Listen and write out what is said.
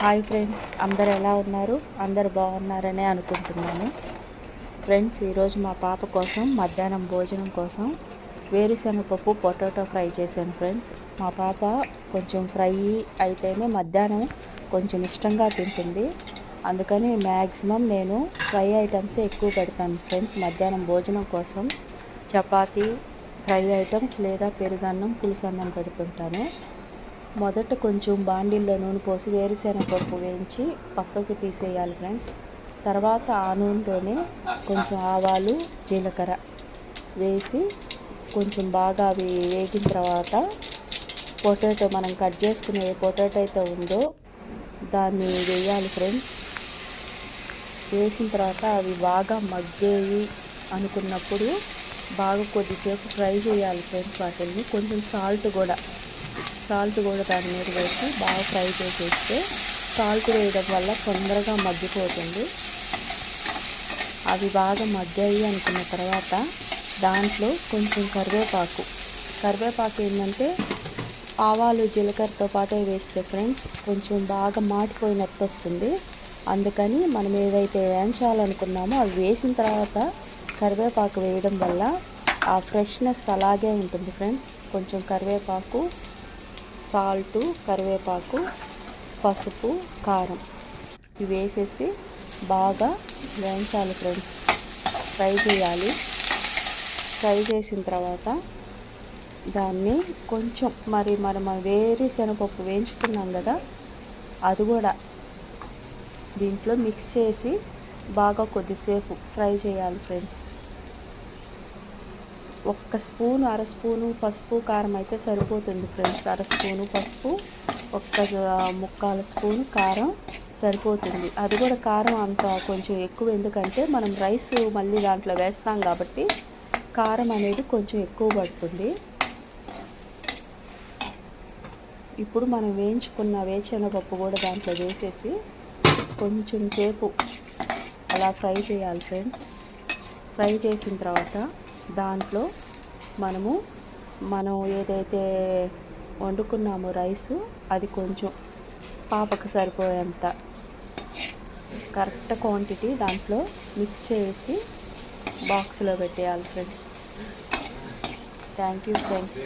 Hi friends, అందరు ఎలా ఉన్నారు? అందరు బాగున్నారనే అనుకుంటున్నాను. ఫ్రెండ్స్, ఈరోజు మా పాప కోసం మధ్యాహ్నం భోజనం కోసం వేరుశనగపప్పు పొటాటో ఫ్రై చేశాను. ఫ్రెండ్స్, మా పాప కొంచెం ఫ్రై అయితేనే మధ్యాహ్నం కొంచెం ఇష్టంగా తింటుంది. అందుకని మ్యాక్సిమం నేను ఫ్రై ఐటమ్సే ఎక్కువ పెడతాను. ఫ్రెండ్స్, మధ్యాహ్నం భోజనం కోసం చపాతీ, ఫ్రై ఐటమ్స్ లేదా పెరుగన్నం, పులుసన్నం పెడుతుంటాను. మొదట కొంచెం బాండిల్లో నూనె పోసి వేరుశనగపప్పు వేయించి పక్కకు తీసేయాలి ఫ్రెండ్స్. తర్వాత ఆ నూనెలోనే కొంచెం ఆవాలు, జీలకర్ర వేసి కొంచెం బాగా అవి వేగిన తర్వాత పొటాటో, మనం కట్ చేసుకునే పొటాటో అయితే ఉందో దాన్ని వేయాలి ఫ్రెండ్స్. వేసిన తర్వాత అవి బాగా మగ్గేవి అనుకున్నప్పుడు బాగా కొద్దిసేపు ఫ్రై చేయాలి ఫ్రెండ్స్. వాటిని కొంచెం సాల్ట్ కూడా దాని మీద వేసి బాగా ఫ్రై చేసేస్తే సాల్ట్ వేయడం వల్ల తొందరగా మగ్గిపోతుంది. అవి బాగా మగ్గాయి అనుకున్న తర్వాత దాంట్లో కొంచెం కరివేపాకు ఏంటంటే ఆవాలు, జీలకర్రతో పాటే వేస్తే ఫ్రెండ్స్ కొంచెం బాగా మాడిపోయినట్టు వస్తుంది. అందుకని మనం ఏదైతే వేయించాలనుకున్నామో అవి వేసిన తర్వాత కరివేపాకు వేయడం వల్ల ఆ ఫ్రెష్నెస్ అలాగే ఉంటుంది ఫ్రెండ్స్. కొంచెం కరివేపాకు, సాల్టు, కరివేపాకు, పసుపు, కారం ఇవి వేసేసి బాగా వేయించాలి ఫ్రెండ్స్. ఫ్రై చేయాలి. ఫ్రై చేసిన తర్వాత దాన్ని కొంచెం మనం వేరుశనగపప్పు వేయించుకున్నాం కదా, అది కూడా దీంట్లో మిక్స్ చేసి బాగా కొద్దిసేపు ఫ్రై చేయాలి ఫ్రెండ్స్. ఒక్క స్పూను, అర స్పూను పసుపు, కారం అయితే సరిపోతుంది ఫ్రెండ్స్. అర స్పూను పసుపు, ముక్కాలు స్పూను కారం సరిపోతుంది. అది కూడా కారం అంత కొంచెం ఎక్కువ, ఎందుకంటే మనం రైస్ మళ్ళీ దాంట్లో వేస్తాం కాబట్టి కారం అనేది కొంచెం ఎక్కువ పడుతుంది. ఇప్పుడు మనం వేయించుకున్న వేరుశనగపప్పు కూడా దాంట్లో వేసేసి కొంచెం సేపు అలా ఫ్రై చేయాలి ఫ్రెండ్స్. ఫ్రై చేసిన తర్వాత దాంట్లో మనం ఏదైతే వండుకున్నామో రైసు, అది కొంచెం పాపకు సరిపోయేంత కరెక్ట్ క్వాంటిటీ దాంట్లో మిక్స్ చేసి బాక్స్లో పెట్టేయాలి ఫ్రెండ్స్. Thank you friends.